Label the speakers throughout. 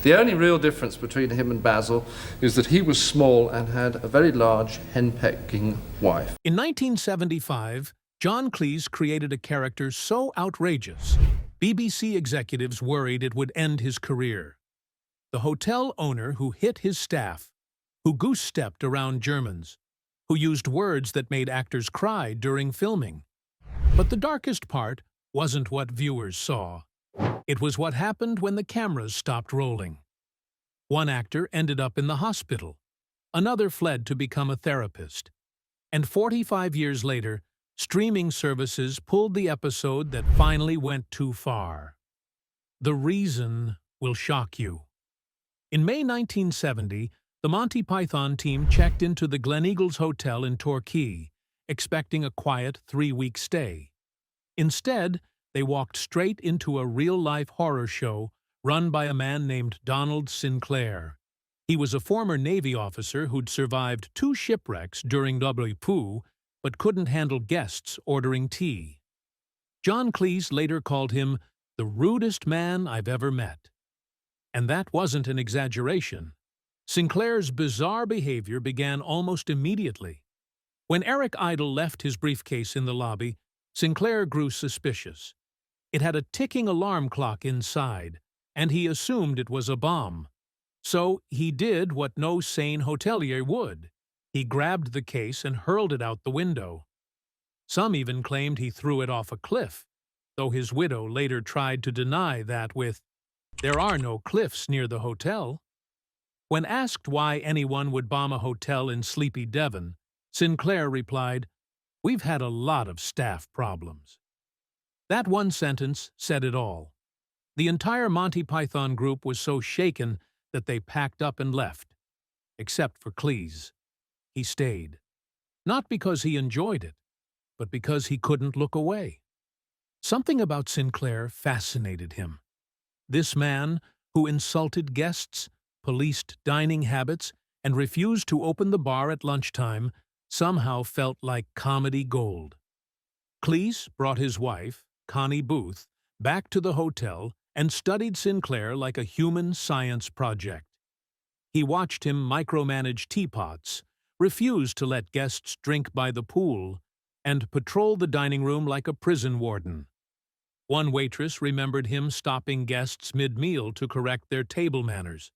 Speaker 1: The only real difference between him and Basil is that he was small and had a very large hen-pecking wife.
Speaker 2: In 1975, John Cleese created a character so outrageous, BBC executives worried it would end his career. The hotel owner who hit his staff, who goose-stepped around Germans, who used words that made actors cry during filming. But the darkest part wasn't what viewers saw. It was what happened when the cameras stopped rolling. One actor ended up in the hospital. Another fled to become a therapist. And 45 years later, streaming services pulled the episode that finally went too far. The reason will shock you. In May 1970, the Monty Python team checked into the Gleneagles Hotel in Torquay, expecting a quiet 3-week stay. Instead, they walked straight into a real-life horror show run by a man named Donald Sinclair. He was a former Navy officer who'd survived 2 shipwrecks during W.P., but couldn't handle guests ordering tea. John Cleese later called him the rudest man I've ever met. And that wasn't an exaggeration. Sinclair's bizarre behavior began almost immediately. When Eric Idle left his briefcase in the lobby, Sinclair grew suspicious. It had a ticking alarm clock inside, and he assumed it was a bomb. So he did what no sane hotelier would. He grabbed the case and hurled it out the window. Some even claimed he threw it off a cliff, though his widow later tried to deny that with, "There are no cliffs near the hotel." When asked why anyone would bomb a hotel in sleepy Devon, Sinclair replied, "We've had a lot of staff problems." That one sentence said it all. The entire Monty Python group was so shaken that they packed up and left. Except for Cleese. He stayed. Not because he enjoyed it, but because he couldn't look away. Something about Sinclair fascinated him. This man, who insulted guests, policed dining habits, and refused to open the bar at lunchtime, somehow felt like comedy gold. Cleese brought his wife, Connie Booth, back to the hotel and studied Sinclair like a human science project. He watched him micromanage teapots, refuse to let guests drink by the pool, and patrol the dining room like a prison warden. One waitress remembered him stopping guests mid-meal to correct their table manners.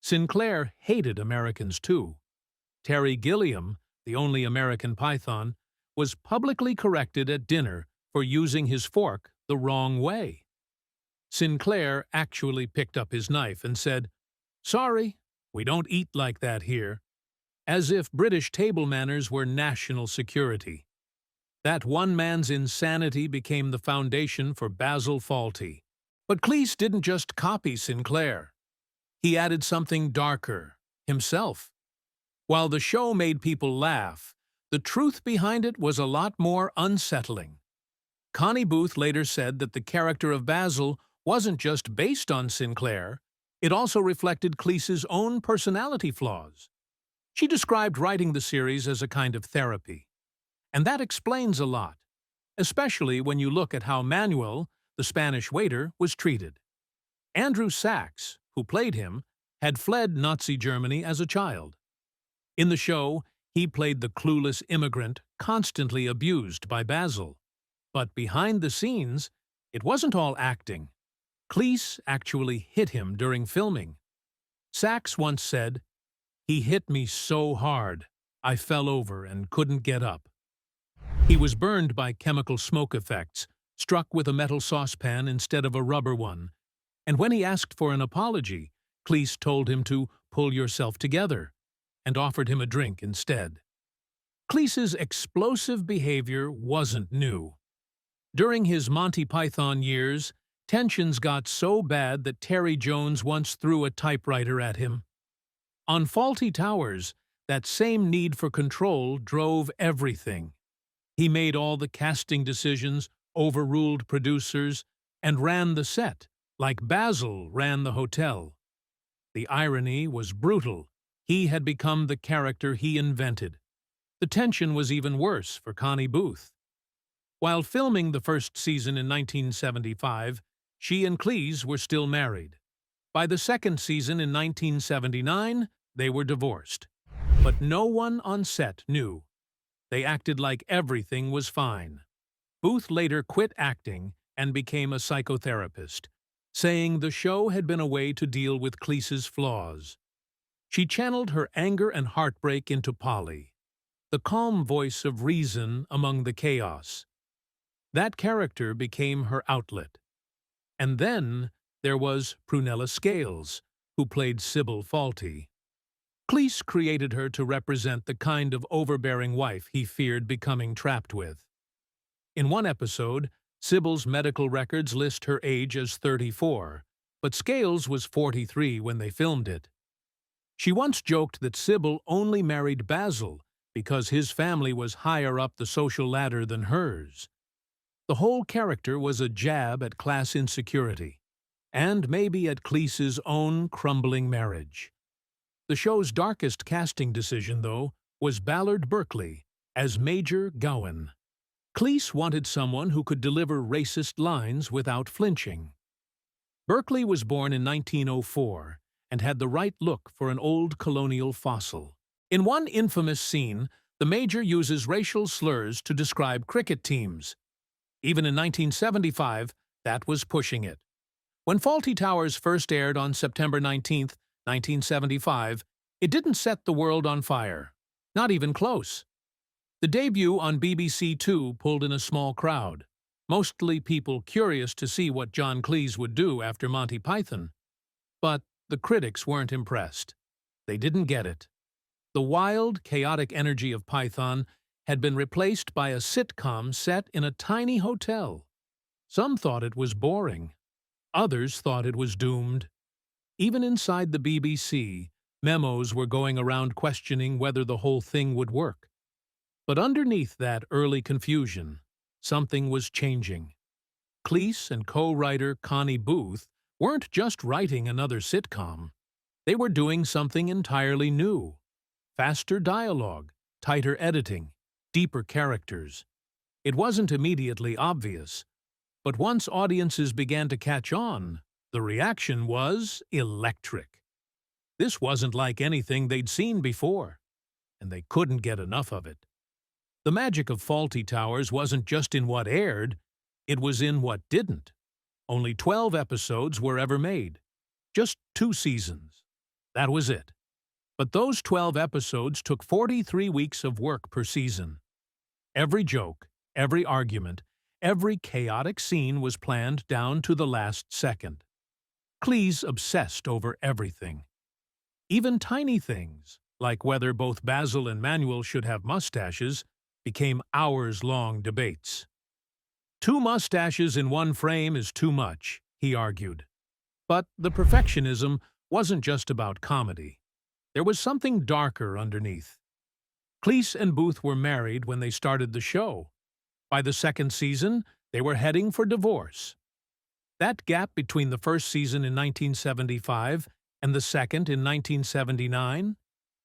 Speaker 2: Sinclair hated Americans too. Terry Gilliam, the only American Python, was publicly corrected at dinner for using his fork the wrong way. Sinclair actually picked up his knife and said, "Sorry, we don't eat like that here," as if British table manners were national security. That one man's insanity became the foundation for Basil Fawlty. But Cleese didn't just copy Sinclair. He added something darker, himself. While the show made people laugh, the truth behind it was a lot more unsettling. Connie Booth later said that the character of Basil wasn't just based on Sinclair, it also reflected Cleese's own personality flaws. She described writing the series as a kind of therapy. And that explains a lot, especially when you look at how Manuel, the Spanish waiter, was treated. Andrew Sachs, who played him, had fled Nazi Germany as a child. In the show, he played the clueless immigrant constantly abused by Basil. But behind the scenes, it wasn't all acting. Cleese actually hit him during filming. Sachs once said, "He hit me so hard, I fell over and couldn't get up." He was burned by chemical smoke effects, struck with a metal saucepan instead of a rubber one, and when he asked for an apology, Cleese told him to pull yourself together, and offered him a drink instead. Cleese's explosive behavior wasn't new. During his Monty Python years, tensions got so bad that Terry Jones once threw a typewriter at him. On Fawlty Towers, that same need for control drove everything. He made all the casting decisions, overruled producers, and ran the set, like Basil ran the hotel. The irony was brutal. He had become the character he invented. The tension was even worse for Connie Booth. While filming the first season in 1975, she and Cleese were still married. By the second season in 1979, they were divorced. But no one on set knew. They acted like everything was fine. Booth later quit acting and became a psychotherapist, saying the show had been a way to deal with Cleese's flaws. She channeled her anger and heartbreak into Polly, the calm voice of reason among the chaos. That character became her outlet. And then there was Prunella Scales, who played Sybil Fawlty. Cleese created her to represent the kind of overbearing wife he feared becoming trapped with. In one episode, Sybil's medical records list her age as 34, but Scales was 43 when they filmed it. She once joked that Sybil only married Basil because his family was higher up the social ladder than hers. The whole character was a jab at class insecurity, and maybe at Cleese's own crumbling marriage. The show's darkest casting decision, though, was Ballard Berkeley as Major Gowan. Cleese wanted someone who could deliver racist lines without flinching. Berkeley was born in 1904 and had the right look for an old colonial fossil. In one infamous scene, the Major uses racial slurs to describe cricket teams. Even in 1975, that was pushing it. When Fawlty Towers first aired on September 19, 1975, it didn't set the world on fire. Not even close. The debut on BBC Two pulled in a small crowd, mostly people curious to see what John Cleese would do after Monty Python. But the critics weren't impressed. They didn't get it. The wild, chaotic energy of Python had been replaced by a sitcom set in a tiny hotel. Some thought it was boring. Others thought it was doomed. Even inside the BBC, memos were going around questioning whether the whole thing would work. But underneath that early confusion, something was changing. Cleese and co-writer Connie Booth weren't just writing another sitcom. They were doing something entirely new. Faster dialogue, tighter editing, deeper characters. It wasn't immediately obvious, but once audiences began to catch on, the reaction was electric. This wasn't like anything they'd seen before, and they couldn't get enough of it. The magic of Fawlty Towers wasn't just in what aired, it was in what didn't. Only 12 episodes were ever made. Just 2 seasons. That was it. But those 12 episodes took 43 weeks of work per season. Every joke, every argument, every chaotic scene was planned down to the last second. Cleese obsessed over everything. Even tiny things, like whether both Basil and Manuel should have mustaches, became hours-long debates. 2 mustaches in one frame is too much, he argued. But the perfectionism wasn't just about comedy. There was something darker underneath. Cleese and Booth were married when they started the show. By the second season, they were heading for divorce. That gap between the first season in 1975 and the second in 1979,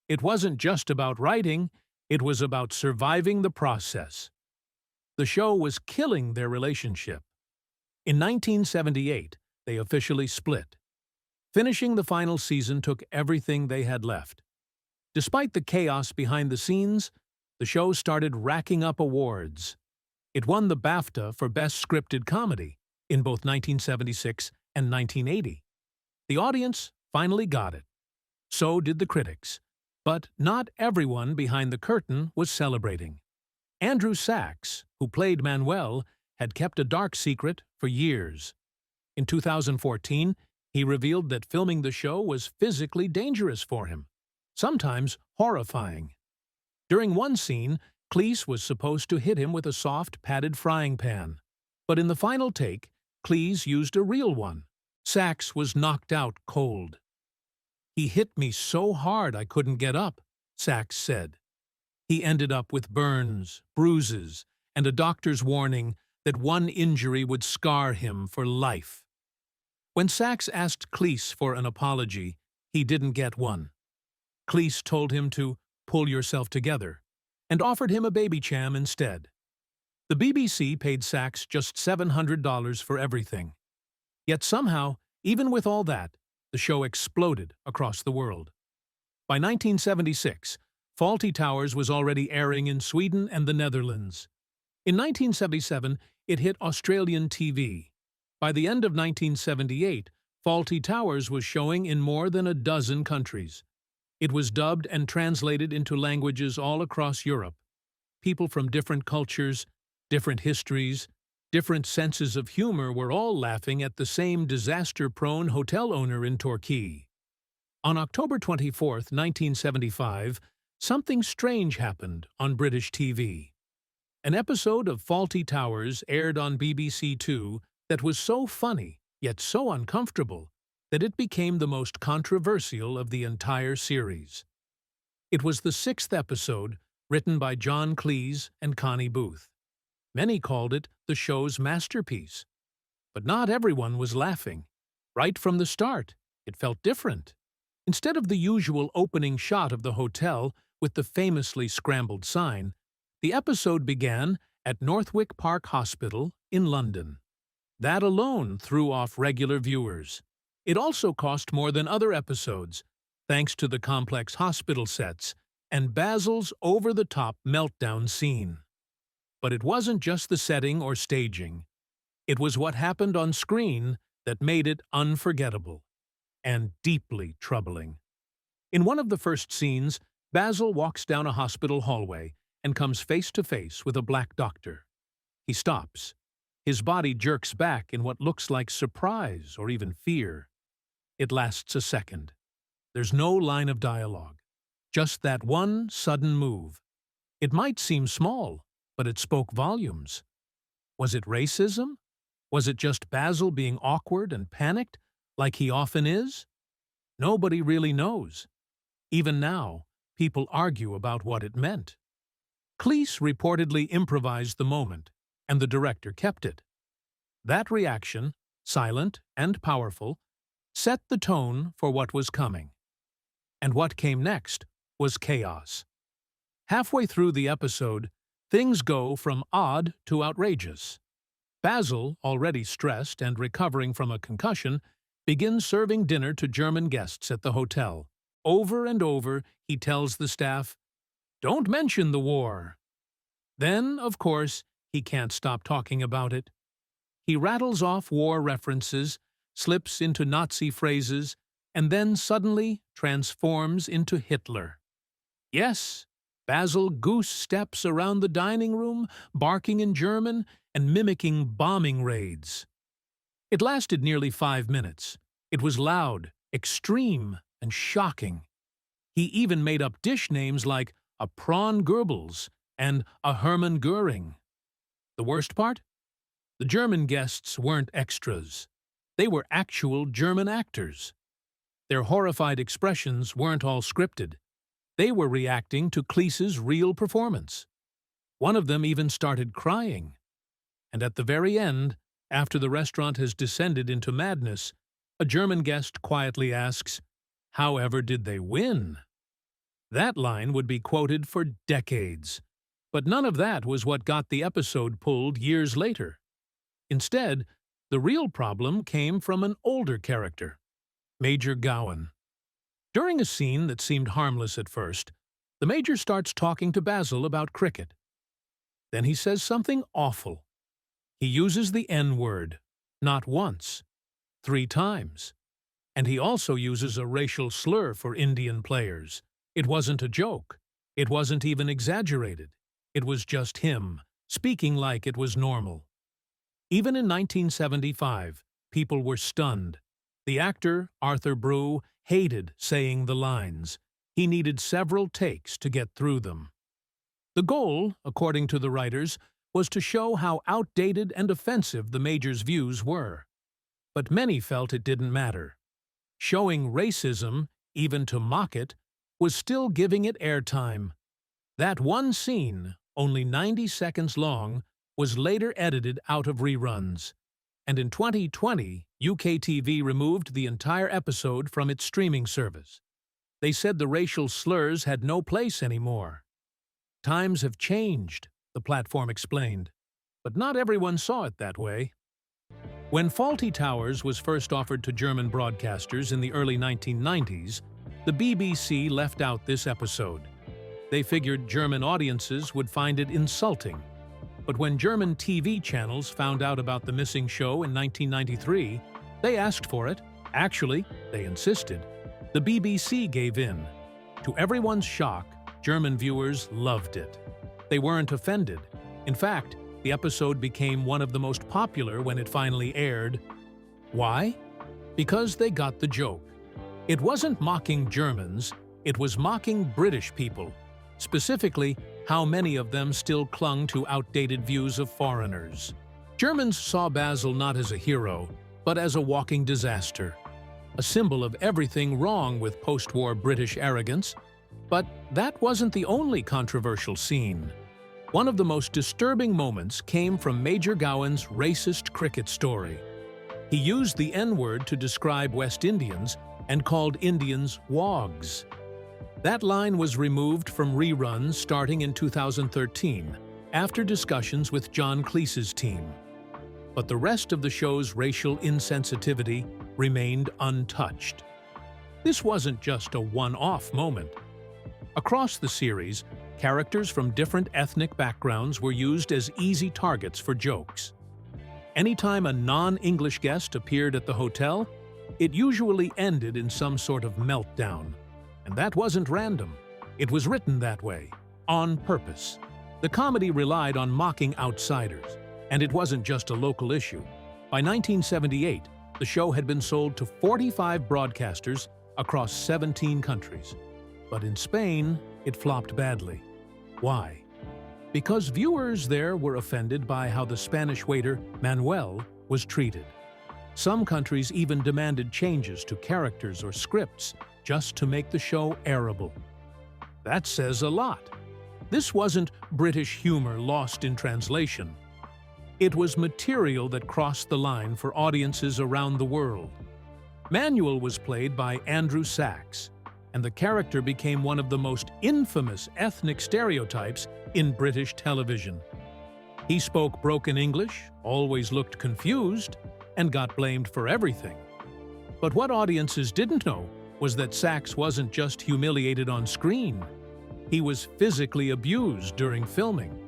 Speaker 2: it wasn't just about writing, it was about surviving the process. The show was killing their relationship. In 1978, they officially split. Finishing the final season took everything they had left. Despite the chaos behind the scenes, the show started racking up awards. It won the BAFTA for Best Scripted Comedy in both 1976 and 1980. The audience finally got it. So did the critics. But not everyone behind the curtain was celebrating. Andrew Sachs, who played Manuel, had kept a dark secret for years. In 2014, he revealed that filming the show was physically dangerous for him, sometimes horrifying. During one scene, Cleese was supposed to hit him with a soft, padded frying pan. But in the final take, Cleese used a real one. Sachs was knocked out cold. "He hit me so hard I couldn't get up," Sachs said. He ended up with burns, bruises, and a doctor's warning that one injury would scar him for life. When Sachs asked Cleese for an apology, he didn't get one. Cleese told him to pull yourself together and offered him a baby cham instead. The BBC paid Sachs just $700 for everything. Yet somehow, even with all that, the the show exploded across the world. By 1976, Fawlty Towers was already airing in Sweden and the Netherlands. In 1977, it hit Australian TV. By the end of 1978, Fawlty Towers was showing in more than a dozen countries. It was dubbed and translated into languages all across Europe. People from different cultures, different histories, different senses of humor were all laughing at the same disaster-prone hotel owner in Torquay. On October 24, 1975, something strange happened on British TV. An episode of Fawlty Towers aired on BBC Two that was so funny, yet so uncomfortable, that it became the most controversial of the entire series. It was the 6th episode, written by John Cleese and Connie Booth. Many called it the show's masterpiece. But not everyone was laughing. Right from the start, it felt different. Instead of the usual opening shot of the hotel with the famously scrambled sign, the episode began at Northwick Park Hospital in London. That alone threw off regular viewers. It also cost more than other episodes, thanks to the complex hospital sets and Basil's over-the-top meltdown scene. But it wasn't just the setting or staging. It was what happened on screen that made it unforgettable and deeply troubling. In one of the first scenes, Basil walks down a hospital hallway and comes face to face with a black doctor. He stops. His body jerks back in what looks like surprise or even fear. It lasts a second. There's no line of dialogue, just that one sudden move. It might seem small, but it spoke volumes. Was it racism? Was it just Basil being awkward and panicked, like he often is? Nobody really knows. Even now, people argue about what it meant. Cleese reportedly improvised the moment, and the director kept it. That reaction, silent and powerful, set the tone for what was coming. And what came next was chaos. Halfway through the episode, things go from odd to outrageous. Basil, already stressed and recovering from a concussion, begins serving dinner to German guests at the hotel. Over and over, he tells the staff, "Don't mention the war." Then, of course, he can't stop talking about it. He rattles off war references, slips into Nazi phrases, and then suddenly transforms into Hitler. Yes, Basil goose-steps around the dining room, barking in German and mimicking bombing raids. It lasted nearly 5 minutes. It was loud, extreme, and shocking. He even made up dish names like a prawn Goebbels and a Hermann Göring. The worst part? The German guests weren't extras. They were actual German actors. Their horrified expressions weren't all scripted. They were reacting to Cleese's real performance. One of them even started crying. And at the very end, after the restaurant has descended into madness, a German guest quietly asks, "However did they win?" That line would be quoted for decades. But none of that was what got the episode pulled years later. Instead, the real problem came from an older character, Major Gowan. During a scene that seemed harmless at first, the Major starts talking to Basil about cricket. Then he says something awful. He uses the N-word, not once, 3 times. And he also uses a racial slur for Indian players. It wasn't a joke. It wasn't even exaggerated. It was just him, speaking like it was normal. Even in 1975, people were stunned. The actor, Arthur Brew, hated saying the lines. He needed several takes to get through them. The goal, according to the writers, was to show how outdated and offensive the Major's views were. But many felt it didn't matter. Showing racism, even to mock it, was still giving it airtime. That one scene, only 90 seconds long, was later edited out of reruns. And in 2020, UKTV removed the entire episode from its streaming service. They said the racial slurs had no place anymore. Times have changed, the platform explained. But not everyone saw it that way. When Fawlty Towers was first offered to German broadcasters in the early 1990s, the BBC left out this episode. They figured German audiences would find it insulting. But when German TV channels found out about the missing show in 1993, they asked for it. Actually, they insisted. The BBC gave in. To everyone's shock, German viewers loved it. They weren't offended. In fact, the episode became one of the most popular when it finally aired. Why? Because they got the joke. It wasn't mocking Germans, it was mocking British people. Specifically, how many of them still clung to outdated views of foreigners. Germans saw Basil not as a hero, but as a walking disaster. A symbol of everything wrong with post-war British arrogance. But that wasn't the only controversial scene. One of the most disturbing moments came from Major Gowan's racist cricket story. He used the N-word to describe West Indians and called Indians wogs. That line was removed from reruns starting in 2013, after discussions with John Cleese's team. But the rest of the show's racial insensitivity remained untouched. This wasn't just a one-off moment. Across the series, characters from different ethnic backgrounds were used as easy targets for jokes. Anytime a non-English guest appeared at the hotel, it usually ended in some sort of meltdown. And that wasn't random. It was written that way, on purpose. The comedy relied on mocking outsiders, and it wasn't just a local issue. By 1978, the show had been sold to 45 broadcasters across 17 countries. But in Spain, it flopped badly. Why? Because viewers there were offended by how the Spanish waiter, Manuel, was treated. Some countries even demanded changes to characters or scripts just to make the show airable. That says a lot. This wasn't British humor lost in translation. It was material that crossed the line for audiences around the world. Manuel was played by Andrew Sachs, and the character became one of the most infamous ethnic stereotypes in British television. He spoke broken English, always looked confused, and got blamed for everything. But what audiences didn't know was that Sachs wasn't just humiliated on screen. He was physically abused during filming.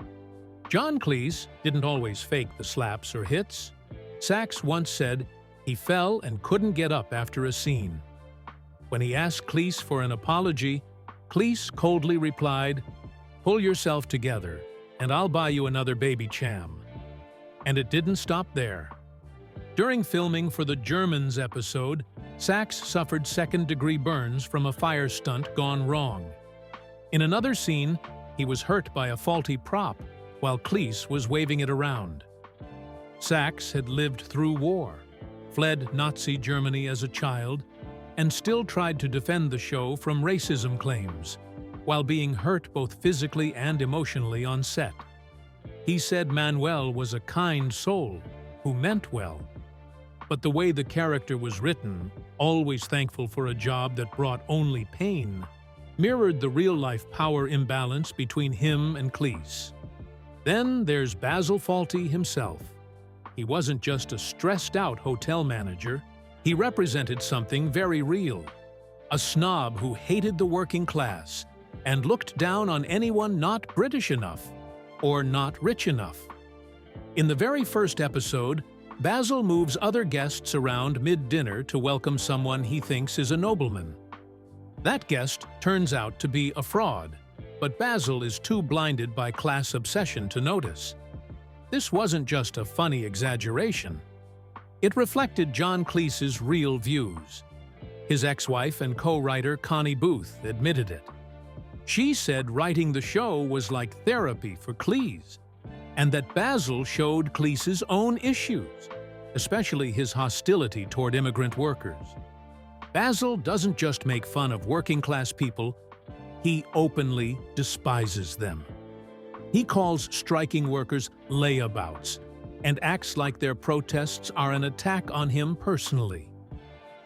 Speaker 2: John Cleese didn't always fake the slaps or hits. Sachs once said he fell and couldn't get up after a scene. When he asked Cleese for an apology, Cleese coldly replied, "Pull yourself together, and I'll buy you another baby cham." And it didn't stop there. During filming for the Germans episode, Sachs suffered second-degree burns from a fire stunt gone wrong. In another scene, he was hurt by a faulty prop while Cleese was waving it around. Sachs had lived through war, fled Nazi Germany as a child, and still tried to defend the show from racism claims, while being hurt both physically and emotionally on set. He said Manuel was a kind soul who meant well. But the way the character was written, always thankful for a job that brought only pain, mirrored the real-life power imbalance between him and Cleese. Then there's Basil Fawlty himself. He wasn't just a stressed-out hotel manager, he represented something very real. A snob who hated the working class and looked down on anyone not British enough or not rich enough. In the very first episode, Basil moves other guests around mid-dinner to welcome someone he thinks is a nobleman. That guest turns out to be a fraud, but Basil is too blinded by class obsession to notice. This wasn't just a funny exaggeration. It reflected John Cleese's real views. His ex-wife and co-writer Connie Booth admitted it. She said writing the show was like therapy for Cleese, and that Basil showed Cleese's own issues, especially his hostility toward immigrant workers. Basil doesn't just make fun of working-class people, he openly despises them. He calls striking workers layabouts and acts like their protests are an attack on him personally.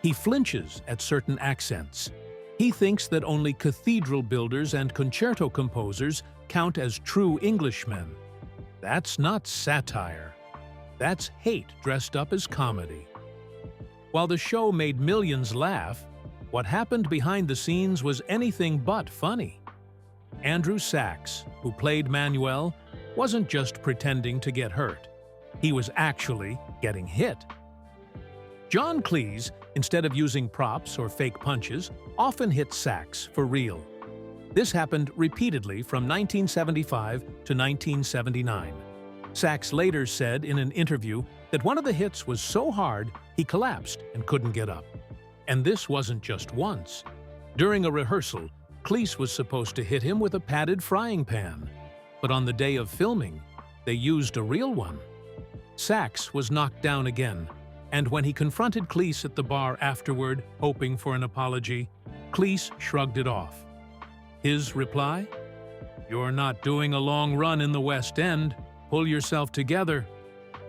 Speaker 2: He flinches at certain accents. He thinks that only cathedral builders and concerto composers count as true Englishmen. That's not satire. That's hate dressed up as comedy. While the show made millions laugh, what happened behind the scenes was anything but funny. Andrew Sachs, who played Manuel, wasn't just pretending to get hurt. He was actually getting hit. John Cleese, instead of using props or fake punches, often hit Sachs for real. This happened repeatedly from 1975 to 1979. Sachs later said in an interview that one of the hits was so hard he collapsed and couldn't get up. And this wasn't just once. During a rehearsal, Cleese was supposed to hit him with a padded frying pan, but on the day of filming, they used a real one. Sachs was knocked down again, and when he confronted Cleese at the bar afterward, hoping for an apology, Cleese shrugged it off. His reply? "You're not doing a long run in the West End. Pull yourself together.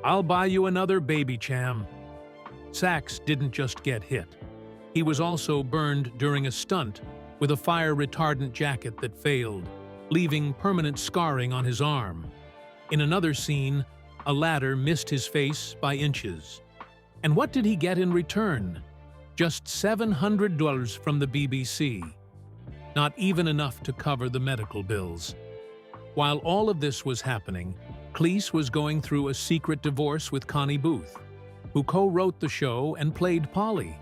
Speaker 2: I'll buy you another baby cham." Sachs didn't just get hit. He was also burned during a stunt with a fire-retardant jacket that failed, leaving permanent scarring on his arm. In another scene, a ladder missed his face by inches. And what did he get in return? Just $700 from the BBC. Not even enough to cover the medical bills. While all of this was happening, Cleese was going through a secret divorce with Connie Booth, who co-wrote the show and played Polly.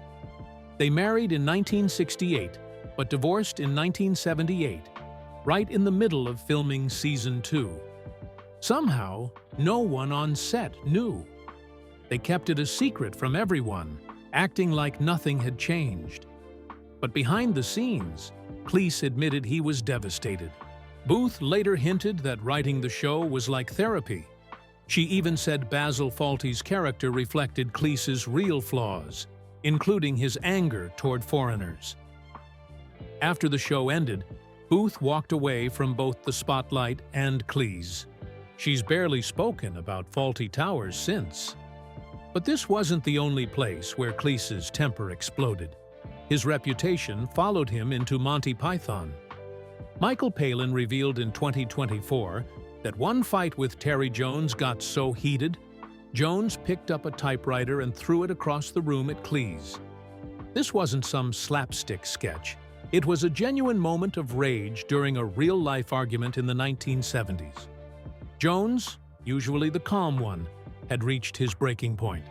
Speaker 2: They married in 1968, but divorced in 1978, right in the middle of filming season 2. Somehow, no one on set knew. They kept it a secret from everyone, acting like nothing had changed. But behind the scenes, Cleese admitted he was devastated. Booth later hinted that writing the show was like therapy. She even said Basil Fawlty's character reflected Cleese's real flaws, including his anger toward foreigners. After the show ended, Booth walked away from both the spotlight and Cleese. She's barely spoken about Fawlty Towers since. But this wasn't the only place where Cleese's temper exploded. His reputation followed him into Monty Python. Michael Palin revealed in 2024 that one fight with Terry Jones got so heated, Jones picked up a typewriter and threw it across the room at Cleese. This wasn't some slapstick sketch. It was a genuine moment of rage during a real-life argument in the 1970s. Jones, usually the calm one, had reached his breaking point.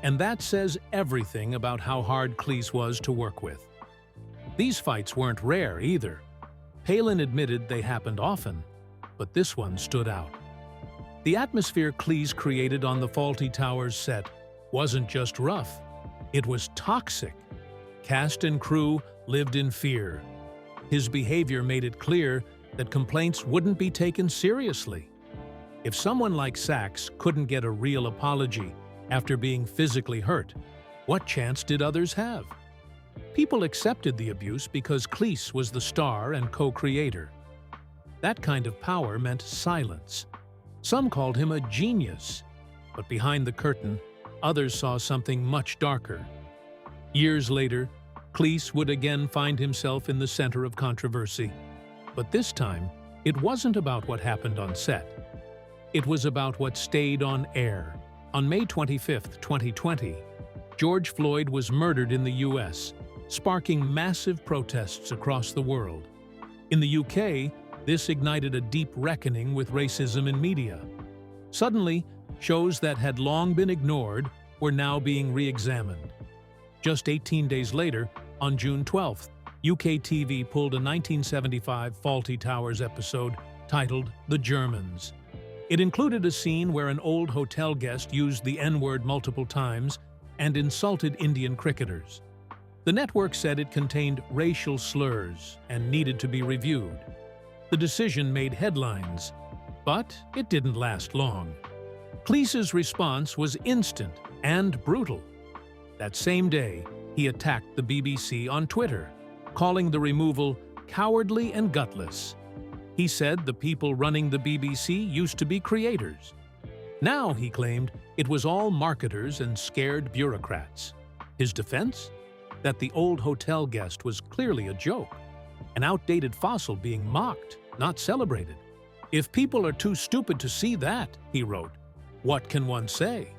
Speaker 2: And that says everything about how hard Cleese was to work with. These fights weren't rare either. Palin admitted they happened often, but this one stood out. The atmosphere Cleese created on the Fawlty Towers set wasn't just rough, it was toxic. Cast and crew lived in fear. His behavior made it clear that complaints wouldn't be taken seriously. If someone like Sachs couldn't get a real apology after being physically hurt, what chance did others have? People accepted the abuse because Cleese was the star and co-creator. That kind of power meant silence. Some called him a genius, but behind the curtain, others saw something much darker. Years later, Cleese would again find himself in the center of controversy. But this time, it wasn't about what happened on set. It was about what stayed on air. On May 25, 2020, George Floyd was murdered in the U.S., sparking massive protests across the world. In the UK, this ignited a deep reckoning with racism in media. Suddenly, shows that had long been ignored were now being re-examined. Just 18 days later, on June 12th, UK TV pulled a 1975 Fawlty Towers episode titled The Germans. It included a scene where an old hotel guest used the N-word multiple times and insulted Indian cricketers. The network said it contained racial slurs and needed to be reviewed. The decision made headlines, but it didn't last long. Cleese's response was instant and brutal. That same day, he attacked the BBC on Twitter, calling the removal cowardly and gutless. He said the people running the BBC used to be creators. Now, he claimed, it was all marketers and scared bureaucrats. His defense? That the old hotel guest was clearly a joke, an outdated fossil being mocked, not celebrated. If people are too stupid to see that, he wrote, What can one say?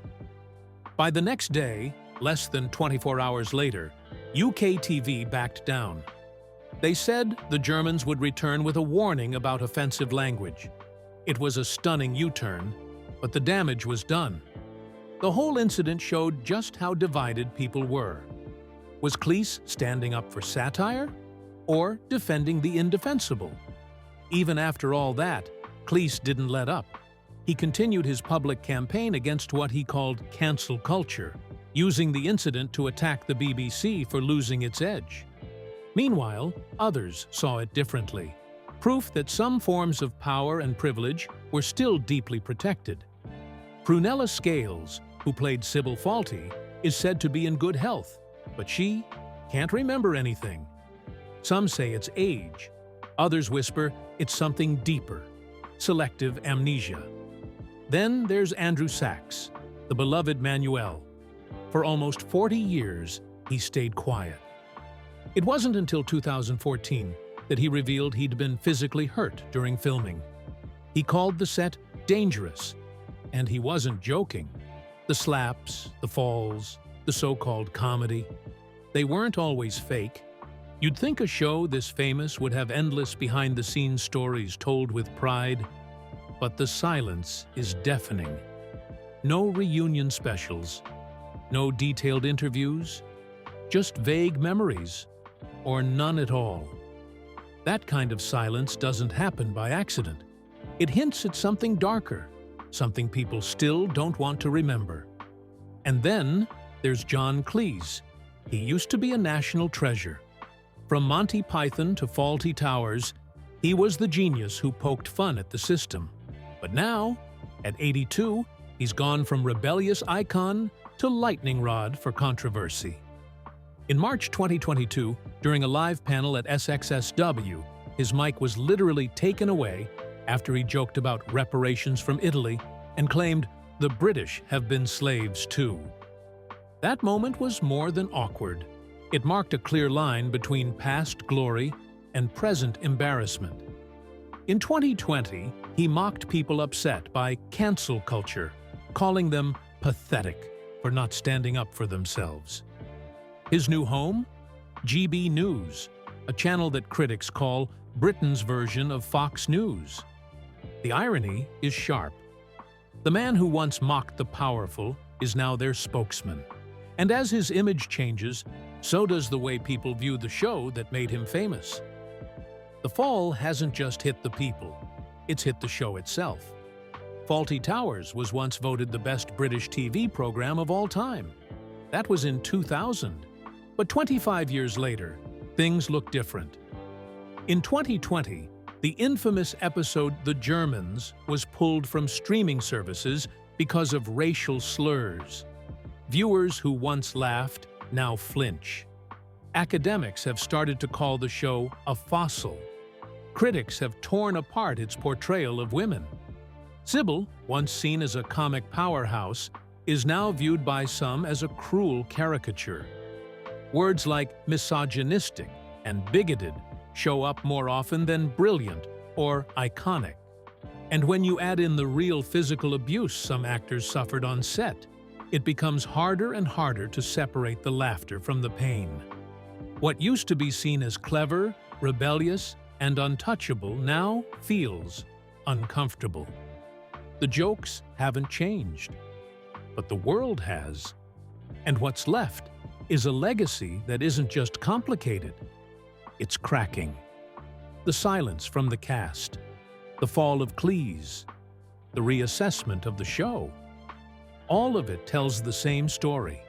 Speaker 2: By the next day, less than 24 hours later, UK TV backed down. They said the Germans would return with a warning about offensive language. It was a stunning U-turn, but the damage was done. The whole incident showed just how divided people were. Was Cleese standing up for satire or defending the indefensible? Even after all that, Cleese didn't let up. He continued his public campaign against what he called cancel culture, using the incident to attack the BBC for losing its edge. Meanwhile, others saw it differently, proof that some forms of power and privilege were still deeply protected. Prunella Scales, who played Sybil Fawlty, is said to be in good health, but she can't remember anything. Some say it's age. Others whisper it's something deeper, selective amnesia. Then there's Andrew Sachs, the beloved Manuel. For almost 40 years, he stayed quiet. It wasn't until 2014 that he revealed he'd been physically hurt during filming. He called the set dangerous, and he wasn't joking. The slaps, the falls, the so-called comedy, they weren't always fake. You'd think a show this famous would have endless behind-the-scenes stories told with pride, but the silence is deafening. No reunion specials, no detailed interviews, just vague memories, or none at all. That kind of silence doesn't happen by accident. It hints at something darker, something people still don't want to remember. And then there's John Cleese. He used to be a national treasure. From Monty Python to Fawlty Towers, he was the genius who poked fun at the system. But now, at 82, he's gone from rebellious icon to lightning rod for controversy. In March 2022, during a live panel at SXSW, his mic was literally taken away after he joked about reparations from Italy and claimed the British have been slaves too. That moment was more than awkward. It marked a clear line between past glory and present embarrassment. In 2020, he mocked people upset by cancel culture, calling them pathetic for not standing up for themselves. His new home? GB News, a channel that critics call Britain's version of Fox News. The irony is sharp. The man who once mocked the powerful is now their spokesman. And as his image changes, so does the way people view the show that made him famous. The fall hasn't just hit the people, it's hit the show itself. Fawlty Towers was once voted the best British TV program of all time. That was in 2000. But 25 years later, things look different. In 2020, the infamous episode The Germans was pulled from streaming services because of racial slurs. Viewers who once laughed now flinch. Academics have started to call the show a fossil. Critics have torn apart its portrayal of women. Sybil, once seen as a comic powerhouse, is now viewed by some as a cruel caricature. Words like misogynistic and bigoted show up more often than brilliant or iconic. And when you add in the real physical abuse some actors suffered on set, it becomes harder and harder to separate the laughter from the pain. What used to be seen as clever, rebellious, and untouchable now feels uncomfortable. The jokes haven't changed, but the world has. And what's left is a legacy that isn't just complicated, it's cracking. The silence from the cast, the fall of Cleese, the reassessment of the show. All of it tells the same story.